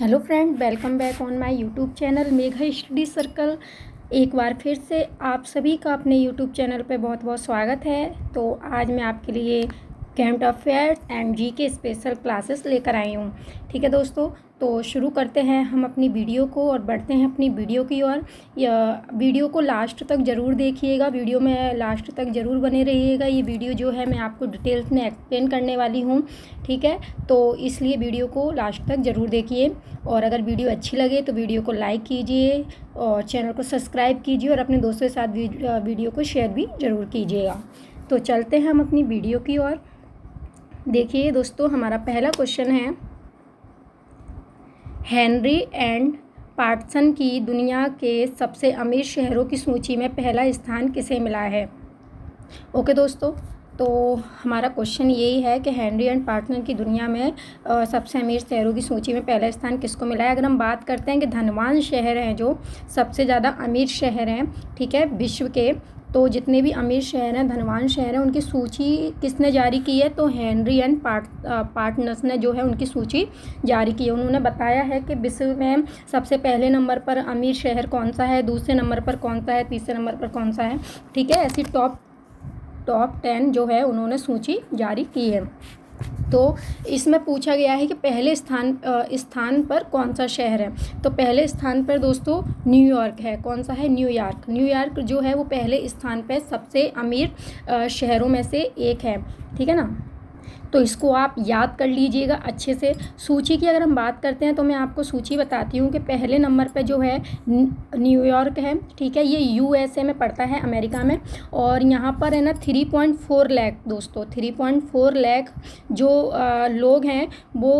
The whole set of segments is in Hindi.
Hello friend, welcome back on my YouTube channel Megha study circle. एक बार फिर से आप सभी का अपने यूट्यूब चैनल पे बहुत बहुत स्वागत है। तो आज मैं आपके लिए current affairs and GK special classes लेकर आई हूँ। ठीक है दोस्तों, तो शुरू करते हैं हम अपनी वीडियो को और बढ़ते हैं अपनी वीडियो की ओर। वीडियो को लास्ट तक ज़रूर देखिएगा, वीडियो में लास्ट तक ज़रूर बने रहिएगा। ये वीडियो जो है मैं आपको डिटेल्स में एक्सप्लेन करने वाली हूँ। ठीक है, तो इसलिए वीडियो को लास्ट तक ज़रूर देखिए और अगर वीडियो अच्छी लगे तो वीडियो को लाइक कीजिए और चैनल को सब्सक्राइब कीजिए और अपने दोस्तों के साथ वीडियो को शेयर भी ज़रूर कीजिएगा। तो चलते हैं हम अपनी वीडियो की ओर। देखिए दोस्तों, हमारा पहला क्वेश्चन है, हेनरी एंड पाटसन की दुनिया के सबसे अमीर शहरों की सूची में पहला स्थान किसे मिला है। ओके दोस्तों, तो हमारा क्वेश्चन यही है कि हेनरी एंड पाटसन की दुनिया में सबसे अमीर शहरों की सूची में पहला स्थान किसको मिला है। अगर हम बात करते हैं कि धनवान शहर हैं, जो सबसे ज़्यादा अमीर शहर हैं, ठीक है, विश्व के, तो जितने भी अमीर शहर हैं, धनवान शहर हैं, उनकी सूची किसने जारी की है, तो हेनरी एंड पार्टनर्स ने जो है उनकी सूची जारी की है। उन्होंने बताया है कि विश्व में सबसे पहले नंबर पर अमीर शहर कौन सा है, दूसरे नंबर पर कौन सा है, तीसरे नंबर पर कौन सा है। ठीक है, ऐसी टॉप 10 जो है उन्होंने सूची जारी की है। तो इसमें पूछा गया है कि पहले स्थान पर कौन सा शहर है। तो पहले स्थान पर दोस्तों न्यूयॉर्क है। कौन सा है, न्यूयॉर्क। न्यूयॉर्क जो है वो पहले स्थान पर सबसे अमीर शहरों में से एक है। ठीक है ना, तो इसको आप याद कर लीजिएगा अच्छे से। सूची की अगर हम बात करते हैं तो मैं आपको सूची बताती हूँ कि पहले नंबर पे जो है न्यूयॉर्क है। ठीक है, ये यूएसए में पड़ता है, अमेरिका में, और यहाँ पर है ना 3.4 लाख दोस्तों, 3.4 लाख जो लोग हैं वो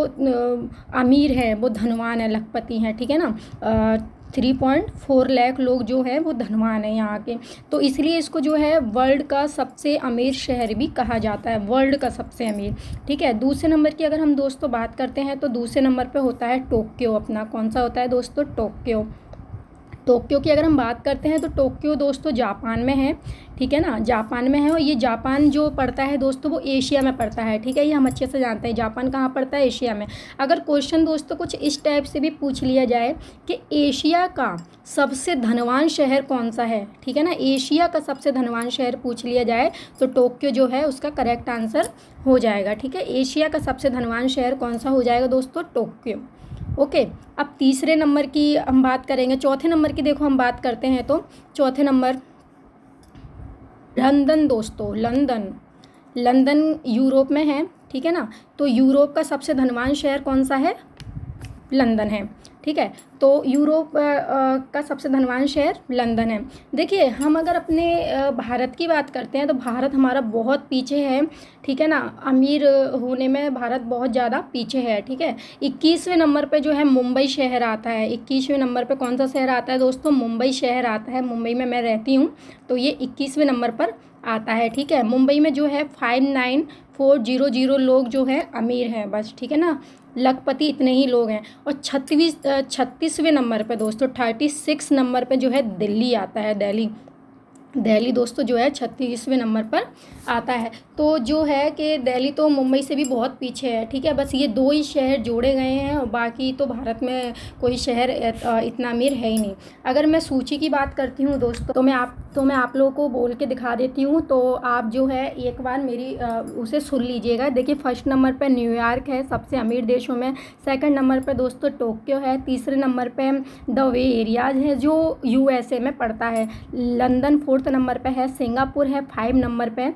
अमीर हैं, वो धनवान हैं, लखपति हैं। ठीक है ना, 3.4 लाख लोग जो हैं वो धनवान हैं यहाँ के। तो इसलिए इसको जो है वर्ल्ड का सबसे अमीर शहर भी कहा जाता है, वर्ल्ड का सबसे अमीर। ठीक है, दूसरे नंबर की अगर हम दोस्तों बात करते हैं तो दूसरे नंबर पे होता है टोक्यो। अपना कौन सा होता है दोस्तों, टोक्यो। टोक्यो की अगर हम बात करते हैं तो टोक्यो दोस्तों जापान में है। ठीक है ना, जापान में है, और ये जापान जो पड़ता है दोस्तों वो एशिया में पड़ता है। ठीक है, ये हम अच्छे से जानते हैं जापान कहाँ पड़ता है, एशिया में। अगर क्वेश्चन दोस्तों कुछ इस टाइप से भी पूछ लिया जाए कि एशिया का सबसे धनवान शहर कौन सा है, ठीक है ना, एशिया का सबसे धनवान शहर पूछ लिया जाए तो टोक्यो जो है उसका करेक्ट आंसर हो जाएगा। ठीक है, एशिया का सबसे धनवान शहर कौन सा हो जाएगा दोस्तों, टोक्यो। ओके, अब तीसरे नंबर की हम बात करेंगे। चौथे नंबर की देखो हम बात करते हैं तो चौथे नंबर लंदन दोस्तों, लंदन। लंदन यूरोप में है। ठीक है ना, तो यूरोप का सबसे धनवान शहर कौन सा है, लंदन है। ठीक है, तो यूरोप का सबसे धनवान शहर लंदन है। देखिए, हम अगर अपने भारत की बात करते हैं तो भारत हमारा बहुत पीछे है। ठीक है ना, अमीर होने में भारत बहुत ज़्यादा पीछे है। ठीक है, 21वें नंबर पे जो है मुंबई शहर आता है। 21वें नंबर पे कौन सा शहर आता है दोस्तों, मुंबई शहर आता है। मुंबई में मैं रहती हूँ, तो ये 21वें नंबर पर आता है। ठीक है, मुंबई में जो है 59400 लोग जो है अमीर हैं बस। ठीक है ना, लखपति इतने ही लोग हैं। और 36वें नंबर पे दोस्तों, 36 नंबर पे जो है दिल्ली आता है, दिल्ली। दिल्ली दोस्तों जो है 36वें नंबर पर आता है। तो जो है कि दिल्ली तो मुंबई से भी बहुत पीछे है। ठीक है, बस ये दो ही शहर जोड़े गए हैं और बाकी तो भारत में कोई शहर इतना अमीर है ही नहीं। अगर मैं सूची की बात करती हूँ दोस्तों तो मैं आप लोगों को बोल के दिखा देती हूँ, तो आप जो है एक बार मेरी उसे सुन लीजिएगा। देखिए, फर्स्ट नंबर पर न्यूयॉर्क है सबसे अमीर देशों में। सेकंड नंबर पर दोस्तों टोक्यो है। तीसरे नंबर पर द वे एरियाज है जो यूएसए में पड़ता है। लंदन 4th नंबर पे है। सिंगापुर है 5 नंबर पे।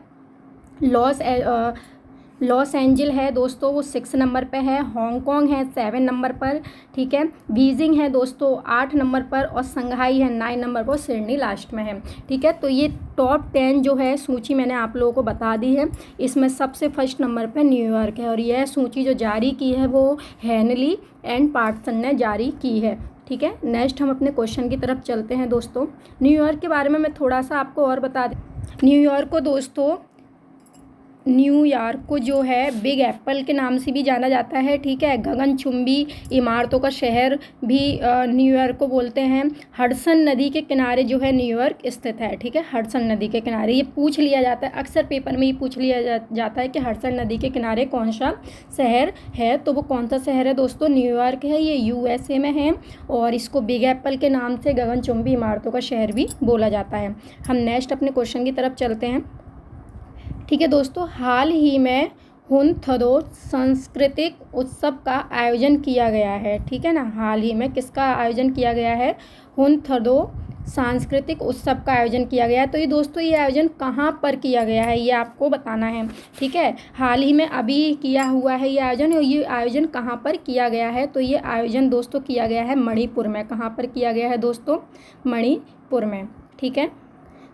लॉस एंजल है दोस्तों, वो 6 नंबर पे है। हांगकांग है 7 नंबर पर। ठीक है, बीजिंग है दोस्तों 8 नंबर पर, और संघाई है 9 नंबर पर, सिडनी लास्ट में है। ठीक है, तो ये टॉप 10 जो है सूची मैंने आप लोगों को बता दी है। इसमें सबसे फर्स्ट नंबर पर न्यूयॉर्क है, और यह सूची जो जारी की है वो हेनली एंड पाटसन ने जारी की है। ठीक है, नेक्स्ट हम अपने क्वेश्चन की तरफ चलते हैं दोस्तों। न्यूयॉर्क के बारे में मैं थोड़ा सा आपको और बता दें। न्यूयॉर्क को दोस्तों न्यूयॉर्क को जो है बिग एप्पल के नाम से भी जाना जाता है, ठीक है। गगनचुंबी इमारतों का शहर भी न्यूयॉर्क को बोलते हैं। हडसन नदी के किनारे जो है न्यूयॉर्क स्थित है, ठीक है। हडसन नदी के किनारे, ये पूछ लिया जाता है अक्सर पेपर में, ये पूछ लिया जाता है कि हडसन नदी के किनारे कौन सा शहर है, तो वो कौन सा शहर है दोस्तों? न्यूयॉर्क है। ये USA में है और इसको बिग एप्पल के नाम से गगनचुंबी इमारतों का शहर भी बोला जाता है। हम नेक्स्ट अपने क्वेश्चन की तरफ चलते हैं, ठीक है दोस्तों। हाल ही में हुनथदो सांस्कृतिक उत्सव का आयोजन किया गया है, ठीक है ना। हाल ही में किसका आयोजन किया गया है? हुनथदो सांस्कृतिक उत्सव का आयोजन किया गया है। तो ये दोस्तों ये आयोजन कहाँ पर किया गया है, ये आपको बताना है, ठीक है। हाल ही में अभी किया हुआ है ये आयोजन, और ये आयोजन कहाँ पर किया गया है? तो ये आयोजन दोस्तों किया गया है मणिपुर में। कहाँ पर किया गया है दोस्तों? मणिपुर में, ठीक है।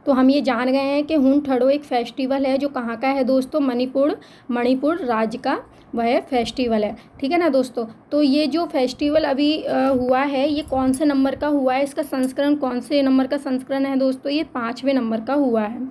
तो हम ये जान गए हैं कि हुनथदो एक फेस्टिवल है जो कहाँ का है दोस्तों? मणिपुर राज्य का वह फेस्टिवल है, ठीक है ना दोस्तों। तो ये जो फेस्टिवल अभी हुआ है, ये कौन से नंबर का हुआ है? इसका संस्करण कौन से नंबर का संस्करण है दोस्तों? ये 5वें नंबर का हुआ है।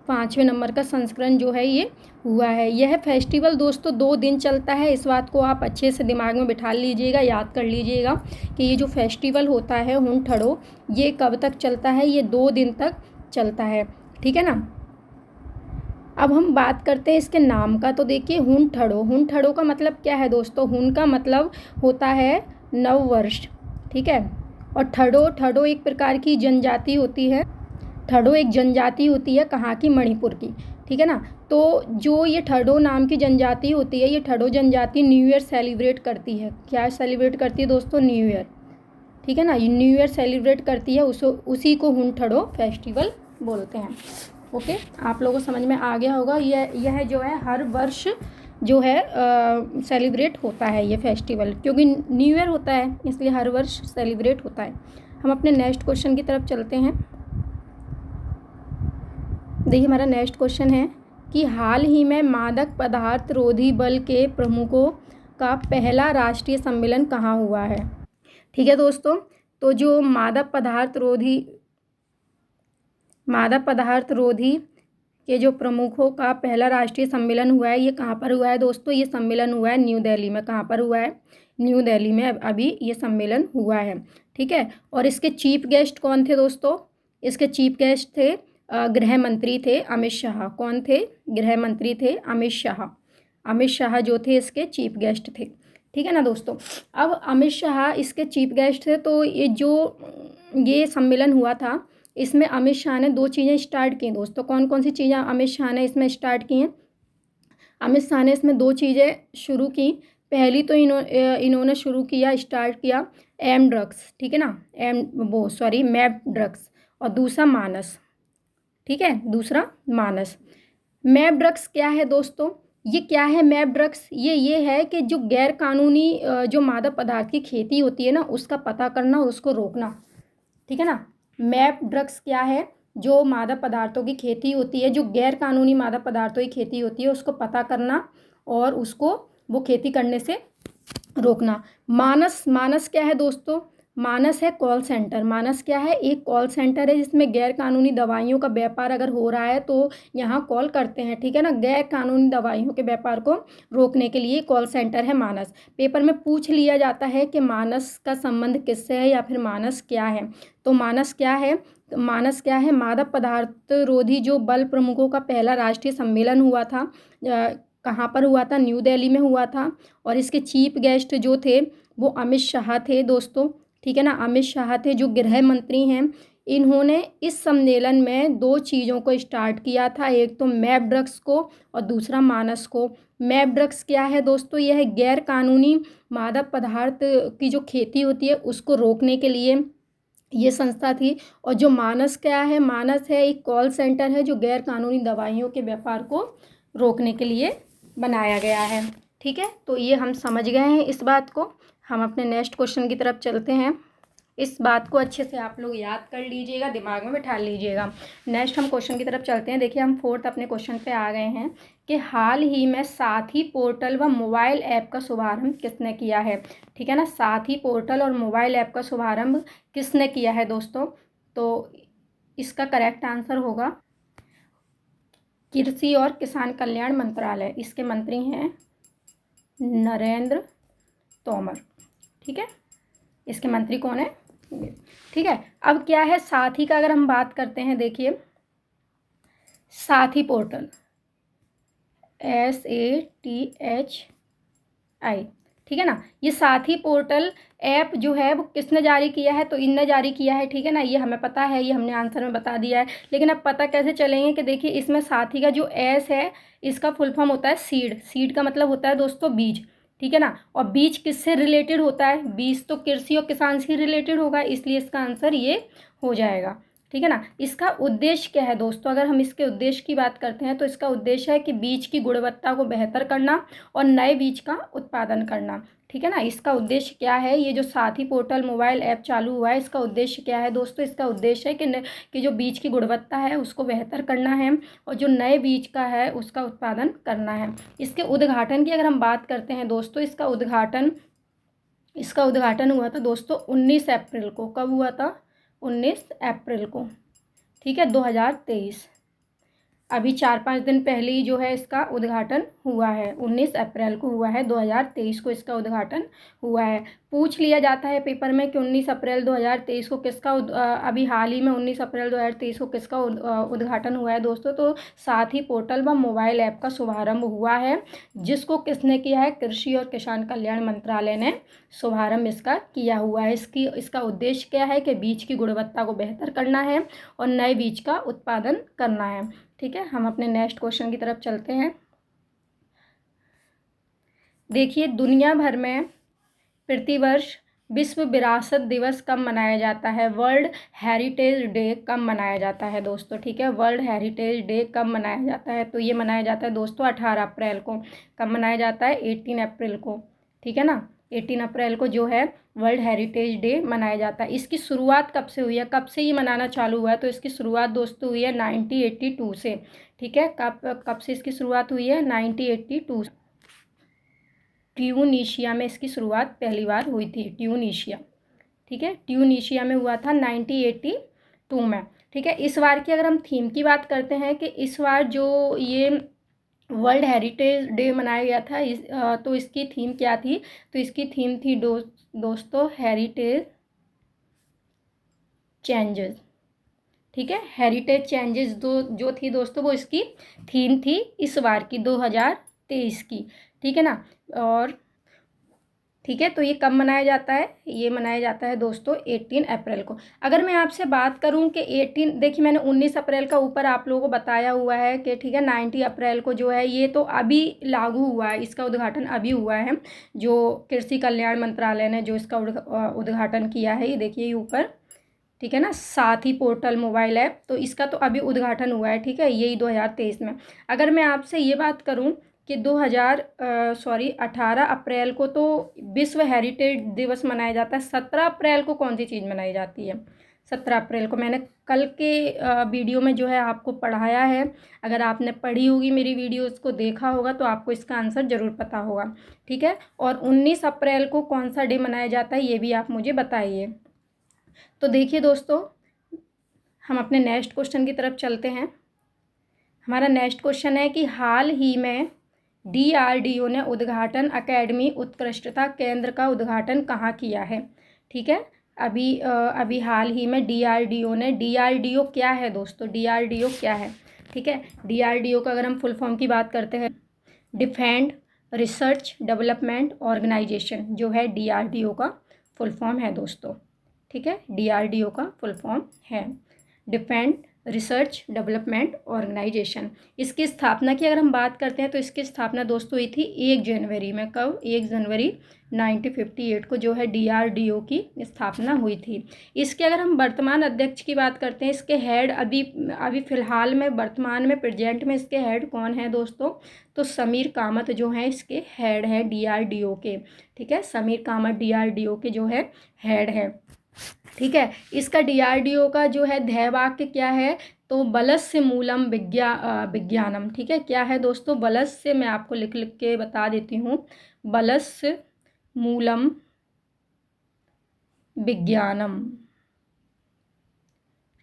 5वें नंबर का संस्करण जो है ये हुआ है। यह फेस्टिवल दोस्तों 2 दिन चलता है। इस बात को आप अच्छे से दिमाग में बिठा लीजिएगा, याद कर लीजिएगा कि ये जो फेस्टिवल होता है हुनथदो, ये कब तक चलता है? ये 2 दिन तक चलता है, ठीक है ना। अब हम बात करते हैं इसके नाम का। तो देखिए हुनथदो का मतलब क्या है दोस्तों? हुन का मतलब होता है नववर्ष, ठीक है। और थडो एक प्रकार की जनजाति होती है। थडो एक जनजाति होती है कहाँ की? मणिपुर की, ठीक है ना। तो जो ये थडो नाम की जनजाति होती है, ये थडो जनजाति न्यू ईयर सेलिब्रेट करती है। क्या सेलिब्रेट करती है दोस्तों? न्यू ईयर, ठीक है ना। ये न्यू ईयर सेलिब्रेट करती है, उसी को हुनथदो फेस्टिवल बोलते हैं। ओके, आप लोगों को समझ में आ गया होगा। यह जो है हर वर्ष जो है सेलिब्रेट होता है ये फेस्टिवल, क्योंकि न्यू ईयर होता है इसलिए हर वर्ष सेलिब्रेट होता है। हम अपने नेक्स्ट क्वेश्चन की तरफ चलते हैं। देखिए हमारा नेक्स्ट क्वेश्चन है कि हाल ही में मादक पदार्थ रोधी बल के प्रमुखों का पहला राष्ट्रीय सम्मेलन कहाँ हुआ है? ठीक है दोस्तों, तो जो मादक पदार्थ रोधी के जो प्रमुखों का पहला राष्ट्रीय सम्मेलन हुआ है, ये कहाँ पर हुआ है दोस्तों? ये सम्मेलन हुआ है न्यू दिल्ली में। कहाँ पर हुआ है? न्यू दिल्ली में अभी ये सम्मेलन हुआ है, ठीक है। और इसके चीफ गेस्ट कौन थे दोस्तों? इसके चीफ गेस्ट थे गृह मंत्री थे अमित शाह। कौन थे? गृह मंत्री थे अमित शाह। अमित शाह जो थे इसके चीफ गेस्ट थे, ठीक है ना दोस्तों। अब अमित शाह इसके चीफ गेस्ट थे। तो ये सम्मेलन हुआ था, इसमें अमित शाह ने 2 चीज़ें स्टार्ट की दोस्तों। कौन कौन सी चीज़ें अमित शाह ने इसमें स्टार्ट की हैं? अमित शाह ने इसमें 2 चीज़ें शुरू की। पहली तो इन्होंने स्टार्ट किया एम ड्रग्स, ठीक है ना। Map drugs. और दूसरा मानस, ठीक है, दूसरा मानस। मैप ड्रग्स क्या है दोस्तों? ये क्या है मैप ड्रग्स? ये है कि जो गैर कानूनी जो मादक पदार्थ की खेती होती है ना, उसका पता करना और उसको रोकना, ठीक है ना। मैप ड्रग्स क्या है? जो मादक पदार्थों की खेती होती है, जो गैर कानूनी मादक पदार्थों की खेती होती है, उसको पता करना और उसको वो खेती करने से रोकना। मानस क्या है दोस्तों? मानस है कॉल सेंटर। मानस क्या है? एक कॉल सेंटर है जिसमें गैर कानूनी दवाइयों का व्यापार अगर हो रहा है तो यहाँ कॉल करते हैं, ठीक है ना। गैर कानूनी दवाइयों के व्यापार को रोकने के लिए कॉल सेंटर है मानस। पेपर में पूछ लिया जाता है कि मानस का संबंध किससे है या फिर मानस क्या है। तो मानस क्या है? मादक पदार्थ रोधी जो बल प्रमुखों का पहला राष्ट्रीय सम्मेलन हुआ था। कहाँ पर हुआ था? न्यू दिल्ली में हुआ था। और इसके चीफ गेस्ट जो थे वो अमित शाह थे दोस्तों, ठीक है ना। अमित शाह थे जो गृह मंत्री हैं। इन्होंने इस सम्मेलन में 2 चीज़ों को स्टार्ट किया था, एक तो मैप ड्रग्स को और दूसरा मानस को। मैप ड्रग्स क्या है दोस्तों? यह है गैर कानूनी मादक पदार्थ की जो खेती होती है उसको रोकने के लिए ये संस्था थी। और जो मानस क्या है? मानस है एक कॉल सेंटर है जो गैर कानूनी दवाइयों के व्यापार को रोकने के लिए बनाया गया है, ठीक है। तो ये हम समझ गए हैं इस बात को। हम अपने नेक्स्ट क्वेश्चन की तरफ चलते हैं। इस बात को अच्छे से आप लोग याद कर लीजिएगा, दिमाग में बिठा लीजिएगा। नेक्स्ट हम क्वेश्चन की तरफ चलते हैं। देखिए हम 4th अपने क्वेश्चन पे आ गए हैं कि हाल ही में साथी पोर्टल व मोबाइल ऐप का शुभारंभ किसने किया है? ठीक है ना। साथी पोर्टल और मोबाइल ऐप का शुभारंभ किसने किया है दोस्तों? तो इसका करेक्ट आंसर होगा कृषि और किसान कल्याण मंत्रालय, इसके मंत्री हैं नरेंद्र तोमर। ठीक है, इसके मंत्री कौन है? ठीक है, अब क्या है साथी का अगर हम बात करते हैं, देखिए साथी पोर्टल, SATHI, ठीक है ना। ये साथी पोर्टल ऐप जो है वो किसने जारी किया है? तो इनने जारी किया है, ठीक है ना। ये हमें पता है, ये हमने आंसर में बता दिया है। लेकिन अब पता कैसे चलेंगे कि देखिए इसमें साथी का जो एस है इसका फुल फॉर्म होता है सीड। सीड का मतलब होता है दोस्तों बीज, ठीक है ना। और बीज किससे रिलेटेड होता है? बीज तो कृषि और किसान से रिलेटेड होगा, इसलिए इसका आंसर ये हो जाएगा, ठीक है ना। इसका उद्देश्य क्या है दोस्तों? अगर हम इसके उद्देश्य की बात करते हैं तो इसका उद्देश्य है कि बीज की गुणवत्ता को बेहतर करना और नए बीज का उत्पादन करना, ठीक है ना। इसका उद्देश्य क्या है? ये जो साथी पोर्टल मोबाइल ऐप चालू हुआ है, इसका उद्देश्य क्या है दोस्तों? इसका उद्देश्य है कि जो बीज की गुणवत्ता है उसको बेहतर करना है और जो नए बीज का है उसका उत्पादन करना है। इसके उद्घाटन की अगर हम बात करते हैं दोस्तों, इसका उद्घाटन हुआ था दोस्तों 19 अप्रैल को। कब हुआ था? 19 अप्रैल को, ठीक है, 2023। अभी 4-5 दिन पहले ही जो है इसका उद्घाटन हुआ है, 19 अप्रैल को हुआ है, 2023 को इसका उद्घाटन हुआ है। पूछ लिया जाता है पेपर में कि 19 अप्रैल 2023 को किसका अभी हाल ही में 19 अप्रैल 2023 को किसका उद्घाटन हुआ है दोस्तों? तो साथी पोर्टल व मोबाइल ऐप का शुभारंभ हुआ है, जिसको किसने किया है? कृषि और किसान कल्याण मंत्रालय ने शुभारंभ इसका किया हुआ है। इसका उद्देश्य क्या है? कि बीज की गुणवत्ता को बेहतर करना है और नए बीज का उत्पादन करना है, ठीक है। हम अपने नेक्स्ट क्वेश्चन की तरफ चलते हैं। देखिए दुनिया भर में प्रतिवर्ष विश्व विरासत दिवस कब मनाया जाता है? वर्ल्ड हेरिटेज डे कब मनाया जाता है दोस्तों? ठीक है, वर्ल्ड हेरिटेज डे कब मनाया जाता है? तो ये मनाया जाता है दोस्तों 18 अप्रैल को। कब मनाया जाता है? 18 अप्रैल को, ठीक है ना। 18 अप्रैल को जो है वर्ल्ड हेरिटेज डे मनाया जाता है। इसकी शुरुआत कब से हुई है? कब से ये मनाना चालू हुआ है? तो इसकी शुरुआत दोस्तों हुई है 1982 से, ठीक है। कब से इसकी शुरुआत हुई है? 1982। ट्यूनीशिया में इसकी शुरुआत पहली बार हुई थी, ट्यूनीशिया, ठीक है, ट्यूनीशिया में हुआ था 1982 में, ठीक है। इस बार की अगर हम थीम की बात करते हैं कि इस बार जो ये वर्ल्ड हेरिटेज डे मनाया गया था तो इसकी थीम क्या थी? तो इसकी थीम थी दोस्तों हेरिटेज चेंजेस, ठीक है। हेरिटेज चेंजेस जो थी दोस्तों वो इसकी थीम थी इस बार की 2023 की, ठीक है ना। और ठीक है, तो ये कब मनाया जाता है? ये मनाया जाता है दोस्तों 18 अप्रैल को। अगर मैं आपसे बात करूं कि 18, देखिए मैंने 19 अप्रैल का ऊपर आप लोगों को बताया हुआ है कि ठीक है 90 अप्रैल को जो है ये तो अभी लागू हुआ है, इसका उद्घाटन अभी हुआ है। जो कृषि कल्याण मंत्रालय ने जो इसका उद्घाटन किया है, ये देखिए ये ऊपर, ठीक है ना, साथी पोर्टल मोबाइल ऐप, तो इसका तो अभी उद्घाटन हुआ है, ठीक है, यही 2023 में। अगर मैं आपसे ये बात करूं कि 18 अप्रैल को तो विश्व हेरिटेज दिवस मनाया जाता है। 17 अप्रैल को कौन सी चीज़ मनाई जाती है? 17 अप्रैल को मैंने कल के वीडियो में जो है आपको पढ़ाया है। अगर आपने पढ़ी होगी मेरी वीडियो, उसको देखा होगा तो आपको इसका आंसर ज़रूर पता होगा, ठीक है। और 19 अप्रैल को कौन सा डे मनाया जाता है ये भी आप मुझे बताइए। तो देखिए दोस्तों, हम अपने नेक्स्ट क्वेश्चन की तरफ चलते हैं। हमारा नेक्स्ट क्वेश्चन है कि हाल ही में DRDO ने उद्घाटन अकेडमी उत्कृष्टता केंद्र का उद्घाटन कहाँ किया है? ठीक है, अभी हाल ही में DRDO क्या है दोस्तों? DRDO क्या है? ठीक है, DRDO का अगर हम फुल फॉर्म की बात करते हैं, डिफेंस रिसर्च डेवलपमेंट ऑर्गेनाइजेशन जो है DRDO का फुल फॉर्म है दोस्तों, ठीक है। DRDO का फुल फॉर्म है डिफेंस रिसर्च डेवलपमेंट ऑर्गेनाइजेशन। इसकी स्थापना की अगर हम बात करते हैं तो इसकी स्थापना दोस्तों हुई थी 1 जनवरी में। कब? 1 जनवरी 1958 को जो है DRDO की स्थापना हुई थी। इसके अगर हम वर्तमान अध्यक्ष की बात करते हैं, इसके हेड अभी फ़िलहाल में वर्तमान में प्रेजेंट में इसके हेड कौन है दोस्तों? तो समीर कामत जो है इसके हेड है DRDO के, ठीक है। समीर कामत DRDO के जो है हेड है, ठीक है। इसका DRDO का जो है ध्येय वाक्य क्या है? तो बलस्य मूलम विज्ञानम, ठीक है। क्या है दोस्तों? बलस्य, मैं आपको लिख लिख के बता देती हूँ, बलस्य मूलम विज्ञानम,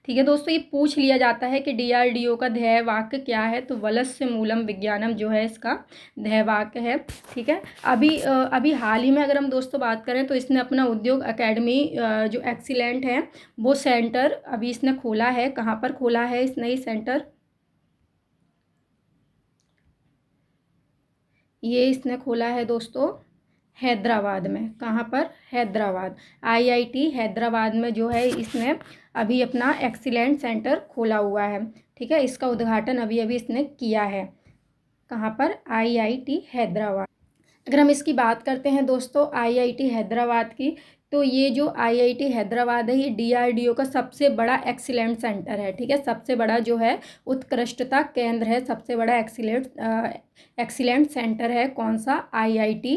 ठीक है दोस्तों, ये पूछ लिया जाता है कि DRDO का ध्येय वाक्य क्या है, तो वलस्य मूलम विज्ञानम जो है इसका ध्येय वाक्य है। ठीक है, अभी हाल ही में अगर हम दोस्तों बात करें तो इसने अपना उद्योग अकेडमी जो एक्सीलेंट है वो सेंटर अभी इसने खोला है। कहाँ पर खोला है इसने ये सेंटर? ये इसने खोला है दोस्तों हैदराबाद में। कहाँ पर? हैदराबाद। IIT हैदराबाद में जो है इसने अभी अपना एक्सीलेंट सेंटर खोला हुआ है। ठीक है, इसका उद्घाटन अभी अभी इसने किया है। कहाँ पर? IIT हैदराबाद। अगर हम इसकी बात करते हैं दोस्तों IIT हैदराबाद की, तो ये जो IIT हैदराबाद है ये DRDO का सबसे बड़ा एक्सीलेंट सेंटर है। ठीक है, सबसे बड़ा जो है उत्कृष्टता केंद्र है, सबसे बड़ा एक्सीलेंट सेंटर है। कौन सा? IIT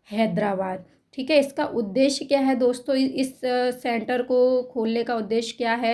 हैदराबाद। ठीक है, इसका उद्देश्य क्या है दोस्तों? इस सेंटर को खोलने का उद्देश्य क्या है?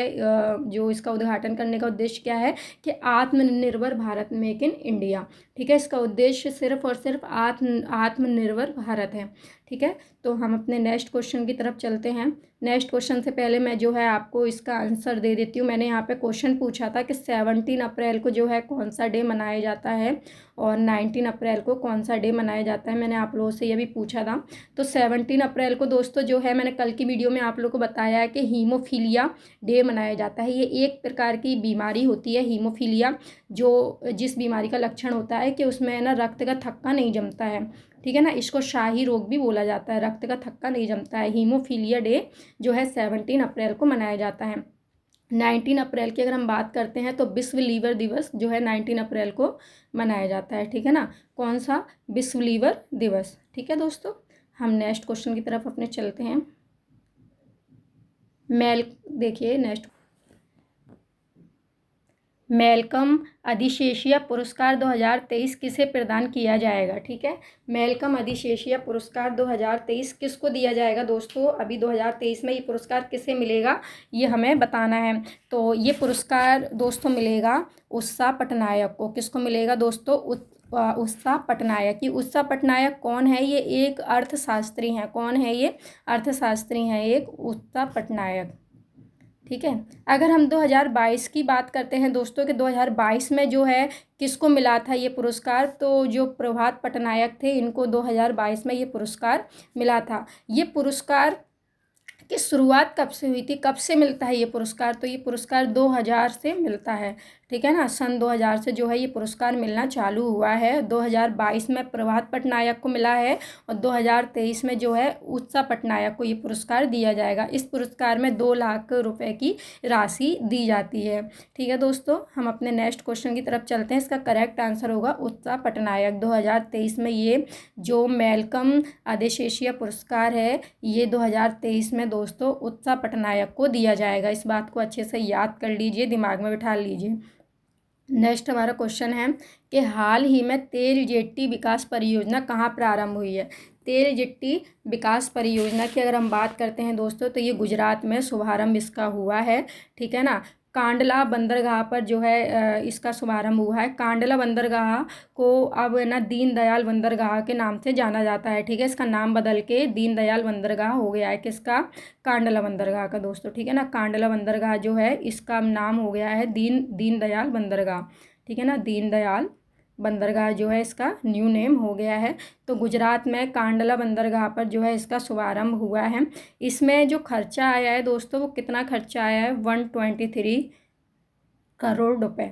जो इसका उद्घाटन करने का उद्देश्य क्या है कि आत्मनिर्भर भारत, मेक इन इंडिया। ठीक है, इसका उद्देश्य सिर्फ और सिर्फ आत्मनिर्भर भारत है। ठीक है, तो हम अपने नेक्स्ट क्वेश्चन की तरफ चलते हैं। नेक्स्ट क्वेश्चन से पहले मैं जो है आपको इसका आंसर दे देती हूँ। मैंने यहाँ पे क्वेश्चन पूछा था कि 17 अप्रैल को जो है कौन सा डे मनाया जाता है और 19 अप्रैल को कौन सा डे मनाया जाता है। मैंने आप लोगों से ये भी पूछा था। तो 17 अप्रैल को दोस्तों जो है, मैंने कल की वीडियो में आप लोगों को बताया है कि हीमोफीलिया डे मनाया जाता है। ये एक प्रकार की बीमारी होती है हीमोफीलिया, जिस बीमारी का लक्षण होता है कि उसमें ना रक्त का थक्का नहीं जमता है। ठीक है ना, इसको शाही रोग भी बोला जाता है, रक्त का थक्का नहीं जमता है। हीमोफीलिया डे जो है 17 अप्रैल को मनाया जाता है। 19 अप्रैल की अगर हम बात करते हैं तो विश्व लीवर दिवस जो है 19 अप्रैल को मनाया जाता है। ठीक है ना, कौन सा? विश्व लीवर दिवस। ठीक है दोस्तों, हम नेक्स्ट क्वेश्चन की तरफ अपने चलते हैं। देखिए नेक्स्ट, मेलकम अधिशेषिया पुरस्कार 2023 किसे प्रदान किया जाएगा? ठीक है, मेलकम अधिशेषिया पुरस्कार 2023 किसको दिया जाएगा दोस्तों? अभी 2023 में ये पुरस्कार किसे मिलेगा ये हमें बताना है। तो ये पुरस्कार दोस्तों मिलेगा उत्साह पटनायक को। किसको मिलेगा दोस्तों? उत्साह पटनायक। ये उत्साह पटनायक कौन है? ये एक अर्थशास्त्री हैं। कौन है ये? अर्थशास्त्री हैं एक, उत्साह पटनायक। ठीक है, अगर हम 2022 की बात करते हैं दोस्तों कि 2022 में जो है किसको मिला था ये पुरस्कार, तो जो प्रभात पटनायक थे इनको 2022 में ये पुरस्कार मिला था। ये पुरस्कार की शुरुआत कब से हुई थी, कब से मिलता है ये पुरस्कार? तो ये पुरस्कार 2000 से मिलता है। ठीक है ना, सन 2000 से जो है ये पुरस्कार मिलना चालू हुआ है। 2022 में प्रभात पटनायक को मिला है और 2023 में जो है उत्साह पटनायक को ये पुरस्कार दिया जाएगा। इस पुरस्कार में 2 लाख रुपए की राशि दी जाती है। ठीक है दोस्तों, हम अपने नेक्स्ट क्वेश्चन की तरफ चलते हैं। इसका करेक्ट आंसर होगा उत्साह पटनायक। 2023 में ये जो मेलकम अधिशेषिया पुरस्कार है ये 2023 में दोस्तों उत्साह पटनायक को दिया जाएगा। इस बात को अच्छे से याद कर लीजिए, दिमाग में बिठा लीजिए। नेक्स्ट हमारा क्वेश्चन है कि हाल ही में तेल जेट्टी विकास परियोजना कहाँ प्रारंभ हुई है? तेल जेट्टी विकास परियोजना की अगर हम बात करते हैं दोस्तों तो ये गुजरात में शुभारंभ इसका हुआ है। ठीक है ना, कांडला बंदरगाह पर जो है इसका शुभारंभ हुआ है। कांडला बंदरगाह को अब ना दीनदयाल बंदरगाह के नाम से जाना जाता है। ठीक है, इसका नाम बदल के दीनदयाल बंदरगाह हो गया है। किसका? कांडला बंदरगाह का दोस्तों। ठीक है ना, कांडला बंदरगाह जो है इसका नाम हो गया है दीनदयाल बंदरगाह। ठीक है ना, दीनदयाल बंदरगाह जो है इसका न्यू नेम हो गया है। तो गुजरात में कांडला बंदरगाह पर जो है इसका शुभारंभ हुआ है। इसमें जो खर्चा आया है दोस्तों वो कितना खर्चा आया है? 123 करोड़ रुपए।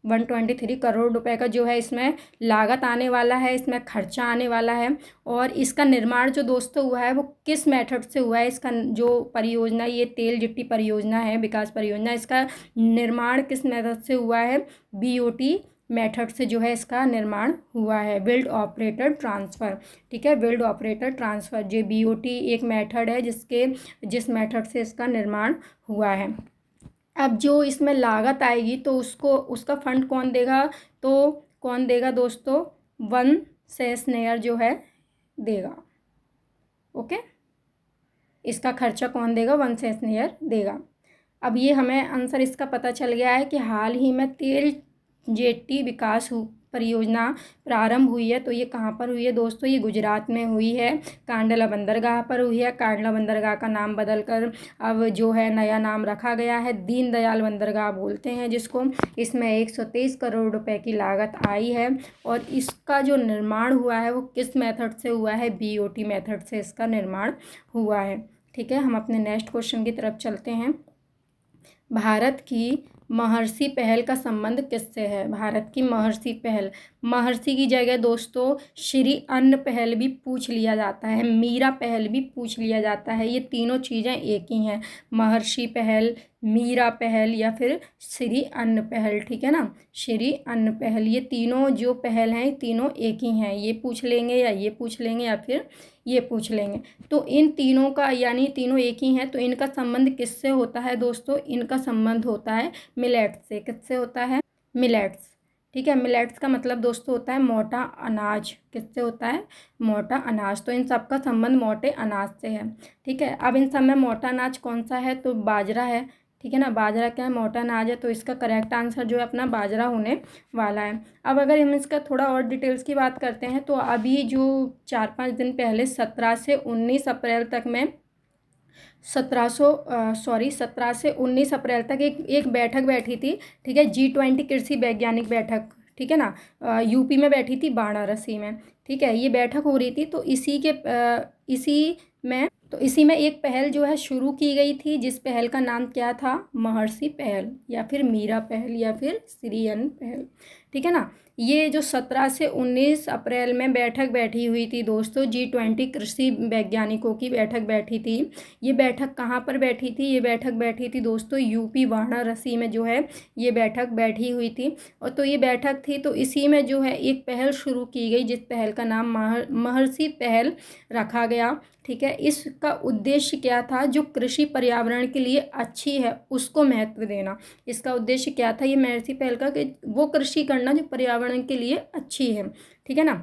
123 करोड़ रुपए का जो है इसमें लागत आने वाला है, इसमें खर्चा आने वाला है। और इसका निर्माण जो दोस्तों हुआ है वो किस मेथड से हुआ है? इसका जो परियोजना, ये तेल जेट्टी परियोजना है, विकास परियोजना, इसका निर्माण किस मेथड से हुआ है? BOT मेथड से जो है इसका निर्माण हुआ है, बिल्ड ऑपरेटर ट्रांसफ़र। ठीक है, बिल्ड ऑपरेटर ट्रांसफ़र, जो BOT एक मेथड है जिस मेथड से इसका निर्माण हुआ है। अब जो इसमें लागत आएगी तो उसका फंड कौन देगा? तो कौन देगा दोस्तों? वन सेशनेयर जो है देगा। ओके, इसका खर्चा कौन देगा? वन सेशनेयर देगा। अब ये हमें आंसर इसका पता चल गया है कि हाल ही में तेल जेट्टी विकास परियोजना प्रारंभ हुई है, तो ये कहाँ पर हुई है दोस्तों? ये गुजरात में हुई है, कांडला बंदरगाह पर हुई है। कांडला बंदरगाह का नाम बदलकर अब जो है नया नाम रखा गया है, दीनदयाल बंदरगाह बोलते हैं जिसको। इसमें 123 करोड़ रुपए की लागत आई है और इसका जो निर्माण हुआ है वो किस मेथड से हुआ है? BOT मेथड से इसका निर्माण हुआ है। ठीक है, हम अपने नेक्स्ट क्वेश्चन की तरफ चलते हैं। भारत की महर्षि पहल का संबंध किससे है? भारत की महर्षि पहल, महर्षि की जगह दोस्तों श्री अन्न पहल भी पूछ लिया जाता है, मीरा पहल भी पूछ लिया जाता है। ये तीनों चीज़ें एक ही हैं, महर्षि पहल, मीरा पहल या फिर श्री अन्न पहल। ठीक है ना, श्री अन्न पहल, ये तीनों जो पहल हैं तीनों एक ही हैं। ये पूछ लेंगे या ये पूछ लेंगे या फिर ये पूछ लेंगे। तो इन तीनों का यानी तीनों एक ही हैं, तो इनका संबंध किससे होता है दोस्तों? इनका संबंध होता है मिलेट्स से। किससे होता है? मिलेट्स। ठीक है, मिलेट्स का मतलब दोस्तों होता है मोटा अनाज। किससे होता है? मोटा अनाज। तो इन सब का संबंध मोटे अनाज से है। ठीक है, अब इन सब में मोटा अनाज कौन सा है? तो बाजरा है। ठीक है ना, बाजरा क्या है? मोटा अनाज है, तो इसका करेक्ट आंसर जो है अपना बाजरा होने वाला है। अब अगर हम इसका थोड़ा और डिटेल्स की बात करते हैं तो अभी जो 4-5 दिन पहले 17 से 19 अप्रैल तक में 17 से 19 अप्रैल तक एक बैठक बैठी थी। ठीक है, G20 कृषि वैज्ञानिक बैठक। ठीक है ना, यूपी में बैठी थी, वाराणसी में। ठीक है, ये बैठक हो रही थी, तो इसी में एक पहल जो है शुरू की गई थी, जिस पहल का नाम क्या था? महर्षि पहल या फिर मीरा पहल या फिर श्री अन्न पहल। ठीक है ना, ये जो 17 से 19 अप्रैल में बैठक बैठी हुई थी दोस्तों, G20 कृषि वैज्ञानिकों की बैठक बैठी थी। ये बैठक कहाँ पर बैठी थी? ये बैठक बैठी थी दोस्तों यूपी वाराणसी में जो है ये बैठक बैठी हुई थी। और तो ये बैठक थी, तो इसी में जो है एक पहल शुरू की गई, जिस पहल का नाम महर्षि पहल रखा गया। ठीक है, इसका उद्देश्य क्या था? जो कृषि पर्यावरण के लिए अच्छी है उसको महत्व देना। इसका उद्देश्य क्या था ये महर्षि पहल का? कि वो कृषि करना जो पर्यावरण के लिए अच्छी है। ठीक है ना,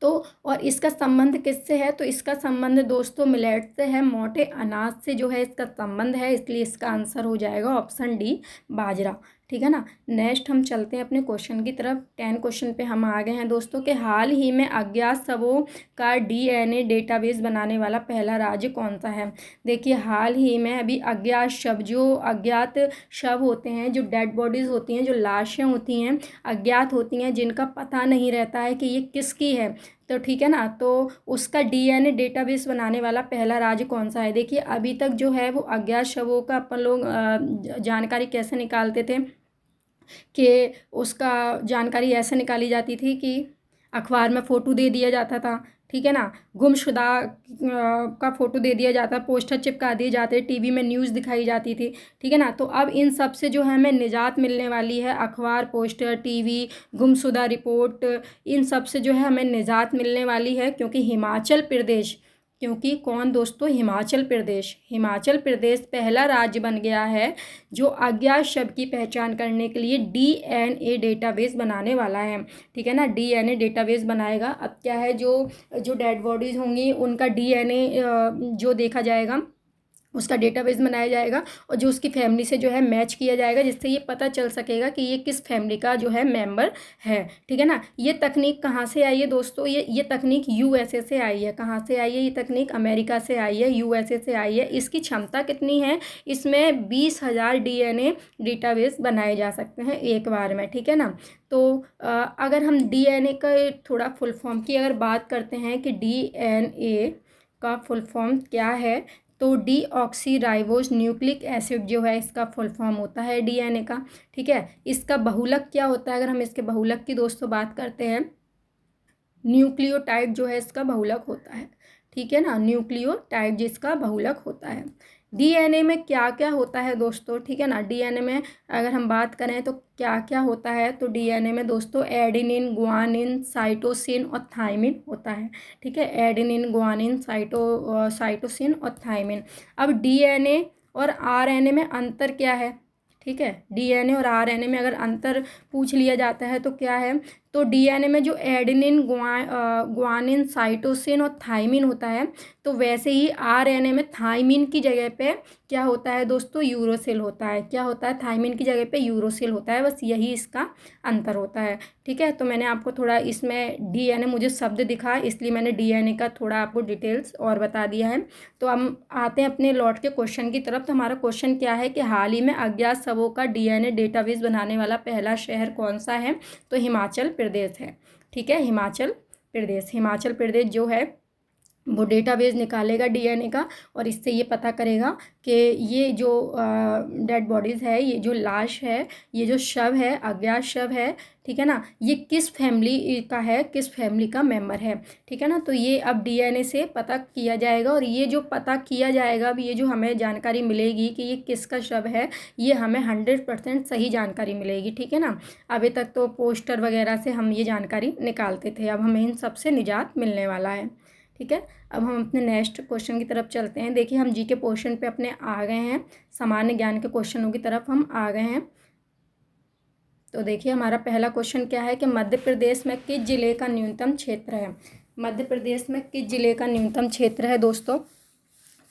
तो और इसका संबंध किससे है? तो इसका संबंध दोस्तों मिलेट से है, मोटे अनाज से जो है इसका संबंध है, इसलिए इसका आंसर हो जाएगा ऑप्शन डी, बाजरा। ठीक है ना, नेक्स्ट हम चलते हैं अपने क्वेश्चन की तरफ। 10 क्वेश्चन पे हम आ गए हैं दोस्तों कि हाल ही में अज्ञात शवों का DNA डेटाबेस बनाने वाला पहला राज्य कौन सा है? देखिए, हाल ही में अभी अज्ञात शव होते हैं, जो डेड बॉडीज़ होती हैं, जो लाशें होती हैं, अज्ञात होती हैं, जिनका पता नहीं रहता है कि ये किसकी है। तो ठीक है ना, तो उसका DNA डेटाबेस बनाने वाला पहला राज्य कौन सा है? देखिए, अभी तक जो है वो अज्ञात शवों का अपन लोग जानकारी कैसे निकालते थे कि उसका जानकारी ऐसे निकाली जाती थी कि अखबार में फ़ोटो दे दिया जाता था। ठीक है ना, गुमशुदा का फ़ोटो दे दिया जाता, पोस्टर चिपका दिए जाते, टीवी में न्यूज़ दिखाई जाती थी। ठीक है ना, तो अब इन सब से जो है हमें निजात मिलने वाली है। अखबार, पोस्टर, टीवी, गुमशुदा रिपोर्ट, इन सब से जो है हमें निजात मिलने वाली है, क्योंकि कौन दोस्तों? हिमाचल प्रदेश पहला राज्य बन गया है जो अज्ञात शव की पहचान करने के लिए DNA डेटाबेस बनाने वाला है। ठीक है ना, DNA डेटाबेस बनाएगा। अब क्या है, जो डेड बॉडीज़ होंगी उनका DNA जो देखा जाएगा, उसका डेटाबेस बनाया जाएगा और जो उसकी फैमिली से जो है मैच किया जाएगा, जिससे ये पता चल सकेगा कि ये किस फैमिली का जो है मेंबर है। ठीक है ना, ये तकनीक कहाँ से आई है दोस्तों? ये तकनीक USA से आई है। कहाँ से आई है ये तकनीक? अमेरिका से आई है, USA से आई है। इसकी क्षमता कितनी है? इसमें 20,000 DNA डेटाबेस बनाए जा सकते हैं एक बार में। ठीक है ना, तो अगर हम DNA का थोड़ा फुल फॉर्म की अगर बात करते हैं कि DNA का फुल फॉर्म क्या है, तो डीऑक्सीराइबोज न्यूक्लिक एसिड जो है इसका फुल फॉर्म होता है DNA का। ठीक है, इसका बहुलक क्या होता है? अगर हम इसके बहुलक की दोस्तों बात करते हैं, न्यूक्लियोटाइड जो है इसका बहुलक होता है। ठीक है ना, न्यूक्लियोटाइड जिसका बहुलक होता है। DNA में क्या क्या होता है दोस्तों? ठीक है ना, DNA में अगर हम बात करें तो क्या क्या होता है, तो DNA में दोस्तों एडेनिन, ग्वानिन, साइटोसिन और थायमिन होता है। ठीक है, एडेनिन, ग्वानिन, साइटोसिन और थायमिन। अब DNA और RNA में अंतर क्या है? ठीक है, DNA और RNA में अगर अंतर पूछ लिया जाता है तो क्या है? तो डीएनए में जो एडेनिन, ग्वानिन, साइटोसिन और थाइमिन होता है, तो वैसे ही आरएनए में थाइमिन की जगह पे क्या होता है दोस्तों, यूरोसिल होता है। क्या होता है, थाइमिन की जगह पे यूरोसिल होता है, बस यही इसका अंतर होता है। ठीक है, तो मैंने आपको थोड़ा इसमें डीएनए मुझे शब्द दिखा, इसलिए मैंने डीएनए का थोड़ा आपको डिटेल्स और बता दिया है। तो हम आते हैं अपने लौट के क्वेश्चन की तरफ। तो हमारा क्वेश्चन क्या है कि हाल ही में अज्ञात शवों का डीएनए डेटाबेस बनाने वाला पहला शहर कौन सा है? तो हिमाचल प्रदेश है। ठीक है, हिमाचल प्रदेश। हिमाचल प्रदेश जो है वो डेटाबेस निकालेगा डीएनए का, और इससे ये पता करेगा कि ये जो डेड बॉडीज़ है, ये जो लाश है, ये जो शव है, अज्ञात शव है, ठीक है ना, ये किस फैमिली का है, किस फैमिली का मेंबर है। ठीक है ना, तो ये अब डीएनए से पता किया जाएगा, और ये जो पता किया जाएगा, अब ये जो हमें जानकारी मिलेगी कि ये किसका शव है, ये हमें 100% सही जानकारी मिलेगी। ठीक है ना, अभी तक तो पोस्टर वगैरह से हम ये जानकारी निकालते थे, अब हमें इन सब से निजात मिलने वाला है। ठीक है, अब हम अपने नेक्स्ट क्वेश्चन की तरफ चलते हैं। देखिए, हम जी के पोर्शन पे अपने आ गए हैं, सामान्य ज्ञान के क्वेश्चनों की तरफ हम आ गए हैं। तो देखिए, हमारा पहला क्वेश्चन क्या है कि मध्य प्रदेश में किस जिले का न्यूनतम क्षेत्र है? मध्य प्रदेश में किस जिले का न्यूनतम क्षेत्र है दोस्तों?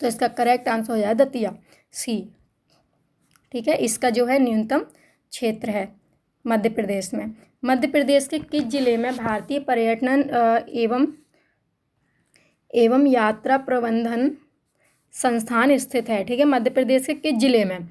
तो इसका करेक्ट आंसर हो जाए दतिया, सी। ठीक है, इसका जो है न्यूनतम क्षेत्र है मध्य प्रदेश में। मध्य प्रदेश के किस जिले में भारतीय पर्यटन एवं यात्रा प्रबंधन संस्थान स्थित है? ठीक है, मध्य प्रदेश के किस जिले में,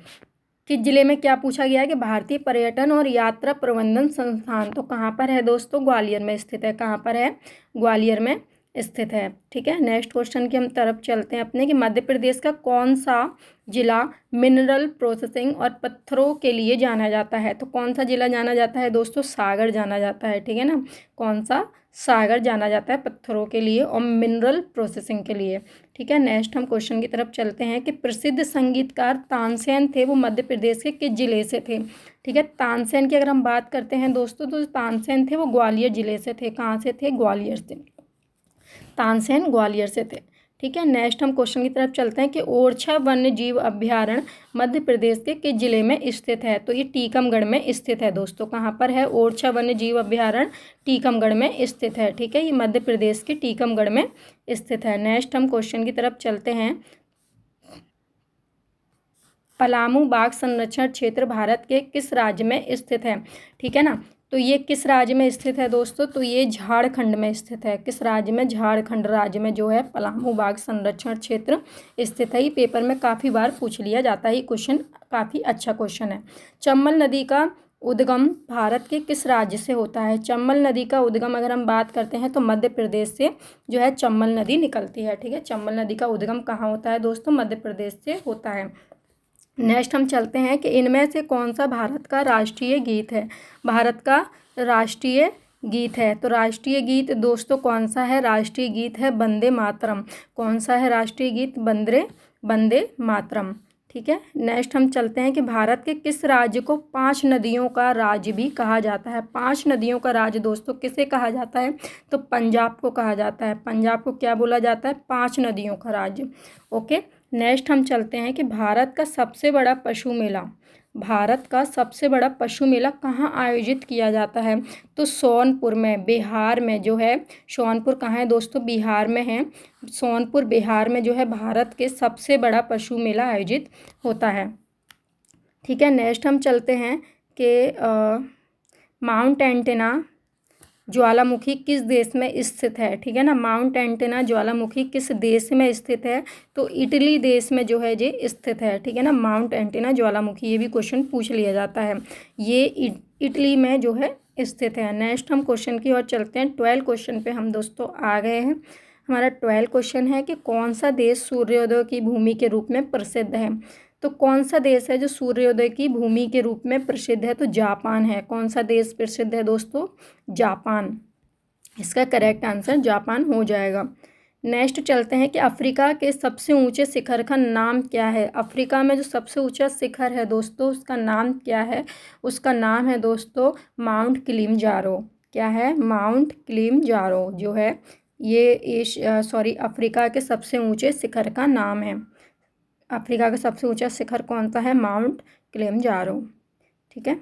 किस जिले में क्या पूछा गया है कि भारतीय पर्यटन और यात्रा प्रबंधन संस्थान, तो कहाँ पर है दोस्तों? ग्वालियर में स्थित है। कहाँ पर है? ग्वालियर में स्थित है। ठीक है, नेक्स्ट क्वेश्चन की हम तरफ चलते हैं अपने कि मध्य प्रदेश का कौन सा जिला मिनरल प्रोसेसिंग और पत्थरों के लिए जाना जाता है? तो कौन सा जिला जाना जाता है दोस्तों? सागर जाना जाता है। ठीक है ना, कौन सा? सागर जाना जाता है पत्थरों के लिए और मिनरल प्रोसेसिंग के लिए। ठीक है, नेक्स्ट हम क्वेश्चन की तरफ चलते हैं कि प्रसिद्ध संगीतकार तानसेन थे, वो मध्य प्रदेश के किस जिले से थे? ठीक है, तानसेन की अगर हम बात करते हैं दोस्तों, तो तानसेन थे वो ग्वालियर जिले से थे। कहाँ से थे? ग्वालियर से। तानसेन ग्वालियर से थे। ठीक है, नेक्स्ट हम क्वेश्चन की तरफ चलते हैं कि ओरछा वन्य जीव अभ्यारण्य मध्य प्रदेश के किस जिले में स्थित है? तो ये टीकमगढ़ में स्थित है दोस्तों। कहाँ पर है ओरछा वन्य जीव अभ्यारण्य? टीकमगढ़ में स्थित है। ठीक है, ये मध्य प्रदेश के टीकमगढ़ में स्थित है। नेक्स्ट हम क्वेश्चन की तरफ चलते हैं, पलामू बाघ संरक्षण क्षेत्र भारत के किस राज्य में स्थित है? ठीक है ना, तो ये किस राज्य में स्थित है दोस्तों? तो ये झारखंड में स्थित है। किस राज्य में? झारखंड राज्य में जो है पलामू बाघ संरक्षण क्षेत्र स्थित है। ये पेपर में काफ़ी बार पूछ लिया जाता है, ये क्वेश्चन काफ़ी अच्छा क्वेश्चन है। चंबल नदी का उद्गम भारत के किस राज्य से होता है? चंबल नदी का उद्गम अगर हम बात करते हैं तो मध्य प्रदेश से जो है चंबल नदी निकलती है। ठीक है, चंबल नदी का उद्गम कहाँ होता है दोस्तों? मध्य प्रदेश से होता है। नेक्स्ट हम चलते हैं कि इनमें से कौन सा भारत का राष्ट्रीय गीत है? भारत का राष्ट्रीय गीत है, तो राष्ट्रीय गीत दोस्तों कौन सा है? राष्ट्रीय गीत है वंदे मातरम। कौन सा है राष्ट्रीय गीत? वंदे मातरम। ठीक है, नेक्स्ट हम चलते हैं कि भारत के किस राज्य को 5 नदियों का राज्य भी कहा जाता है? 5 नदियों का राज्य दोस्तों किसे कहा जाता है? तो पंजाब को कहा जाता है। पंजाब को क्या बोला जाता है? 5 नदियों का राज्य। ओके, नेक्स्ट हम चलते हैं कि भारत का सबसे बड़ा पशु मेला, भारत का सबसे बड़ा पशु मेला कहाँ आयोजित किया जाता है? तो सोनपुर में, बिहार में जो है। सोनपुर कहाँ है दोस्तों? बिहार में है। सोनपुर बिहार में जो है भारत के सबसे बड़ा पशु मेला आयोजित होता है। ठीक है, नेक्स्ट हम चलते हैं कि माउंट एंटेना ज्वालामुखी किस देश में स्थित है? ठीक है ना, माउंट एंटेना ज्वालामुखी किस देश में स्थित है? तो इटली देश में जो है ये स्थित है। ठीक है ना, माउंट एंटेना ज्वालामुखी, ये भी क्वेश्चन पूछ लिया जाता है, ये इटली में जो है स्थित है। नेक्स्ट हम क्वेश्चन की ओर चलते हैं। 12 क्वेश्चन पे हम दोस्तों आ गए हैं। हमारा 12 क्वेश्चन है कि कौन सा देश सूर्योदय की भूमि के रूप में प्रसिद्ध है? तो कौन सा देश है जो सूर्योदय की भूमि के रूप में प्रसिद्ध है? तो जापान है। कौन सा देश प्रसिद्ध है दोस्तों? जापान। इसका करेक्ट आंसर जापान हो जाएगा। नेक्स्ट चलते हैं कि अफ्रीका के सबसे ऊंचे शिखर का नाम क्या है? अफ्रीका में जो सबसे ऊंचा शिखर है दोस्तों, उसका नाम क्या है? उसका नाम है दोस्तों माउंट किलिमंजारो। क्या है? माउंट किलिमंजारो जो है ये अफ्रीका के सबसे ऊंचे शिखर का नाम है। अफ्रीका का सबसे ऊंचा शिखर कौन सा है? Mount Kilimanjaro. ठीक है,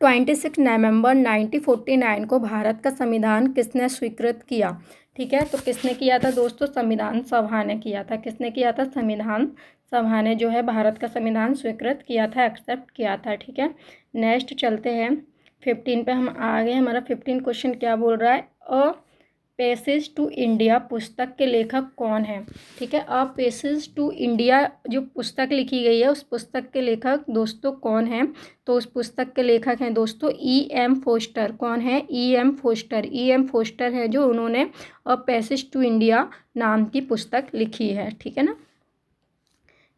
26 नवंबर 1949 को भारत का संविधान किसने स्वीकृत किया? ठीक है, तो किसने किया था दोस्तों? संविधान सभा ने किया था। किसने किया था? संविधान सभा ने जो है भारत का संविधान स्वीकृत किया था, एक्सेप्ट किया था। ठीक है, नेक्स्ट चलते हैं 15 पे। हम आ गए। हमारा 15 क्वेश्चन क्या बोल रहा है? अ पैसेज टू इंडिया पुस्तक के लेखक कौन है? ठीक है, अ पैसेज टू इंडिया जो पुस्तक लिखी गई है, उस पुस्तक के लेखक दोस्तों कौन है? तो उस पुस्तक के लेखक हैं दोस्तों E.M. फोस्टर। कौन है? E.M. फोस्टर। E.M. फोस्टर है जो उन्होंने अ पैसेज टू इंडिया नाम की पुस्तक लिखी है। ठीक है ना।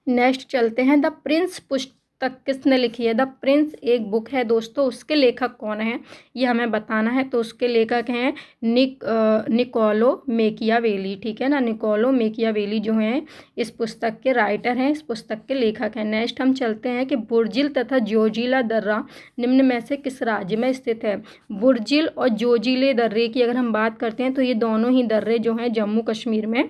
नेक्स्ट चलते हैं, द प्रिंस पुस्तक किसने लिखी है? द प्रिंस एक बुक है दोस्तों, उसके लेखक कौन है ये हमें बताना है। तो उसके लेखक हैं निकोलो मेकियावेली। ठीक है ना, निकोलो मेकियावेली जो हैं इस पुस्तक के राइटर हैं, इस पुस्तक के लेखक हैं। नेक्स्ट हम चलते हैं कि बुर्जिल तथा जोजिला दर्रा निम्न में से किस राज्य में स्थित है? बुर्जिल और जोजिले दर्रे की अगर हम बात करते हैं तो ये दोनों ही दर्रे जो हैं जम्मू कश्मीर में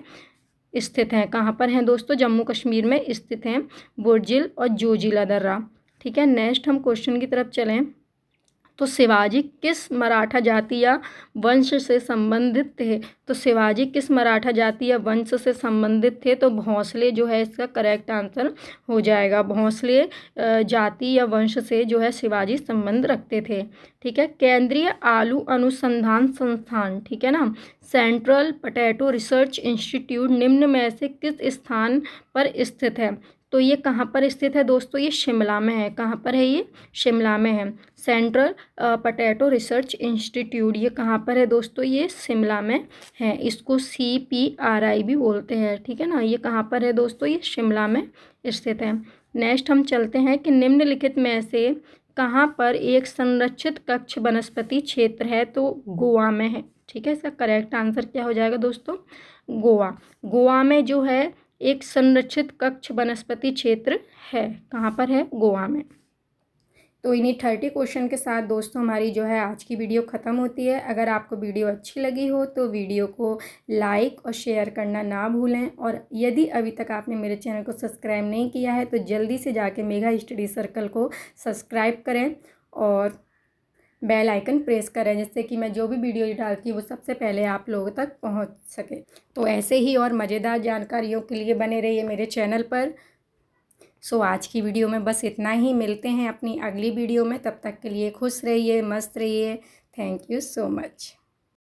स्थित हैं। कहाँ पर हैं दोस्तों? जम्मू कश्मीर में स्थित हैं बुर्जिल और जोजिला दर्रा। ठीक है, नेक्स्ट हम क्वेश्चन की तरफ चलें। तो शिवाजी किस मराठा जाति या वंश से संबंधित थे? तो शिवाजी किस मराठा जाति या वंश से संबंधित थे? तो भोंसले जो है इसका करेक्ट आंसर हो जाएगा। भोंसले जाति या वंश से जो है शिवाजी संबंध रखते थे। ठीक है, केंद्रीय आलू अनुसंधान संस्थान, ठीक है ना, सेंट्रल पोटैटो रिसर्च इंस्टीट्यूट निम्न में से किस स्थान पर स्थित है? तो ये कहाँ पर स्थित है दोस्तों? ये शिमला में है। कहाँ पर है ये? शिमला में है। सेंट्रल पोटैटो रिसर्च इंस्टीट्यूट ये कहाँ पर है दोस्तों? ये शिमला में है। इसको CPRI भी बोलते हैं। ठीक है ना, ये कहाँ पर है दोस्तों? ये शिमला में स्थित है। नेक्स्ट हम चलते हैं कि निम्नलिखित में से कहाँ पर एक संरक्षित कक्ष वनस्पति क्षेत्र है? तो गोवा में है। ठीक है, इसका करेक्ट आंसर क्या हो जाएगा दोस्तों? गोवा। गोवा में जो है एक संरक्षित कक्ष वनस्पति क्षेत्र है। कहाँ पर है? गोवा में। तो इन्हीं 30 क्वेश्चन के साथ दोस्तों हमारी जो है आज की वीडियो ख़त्म होती है। अगर आपको वीडियो अच्छी लगी हो तो वीडियो को लाइक और शेयर करना ना भूलें, और यदि अभी तक आपने मेरे चैनल को सब्सक्राइब नहीं किया है तो जल्दी से जाके मेगा स्टडी सर्कल को सब्सक्राइब करें और बेल आइकन प्रेस करें, जिससे कि मैं जो भी वीडियो डालती हूँ वो सबसे पहले आप लोगों तक पहुँच सके। तो ऐसे ही और मज़ेदार जानकारियों के लिए बने रहिए मेरे चैनल पर। सो आज की वीडियो में बस इतना ही। मिलते हैं अपनी अगली वीडियो में, तब तक के लिए खुश रहिए, मस्त रहिए। Thank you so much.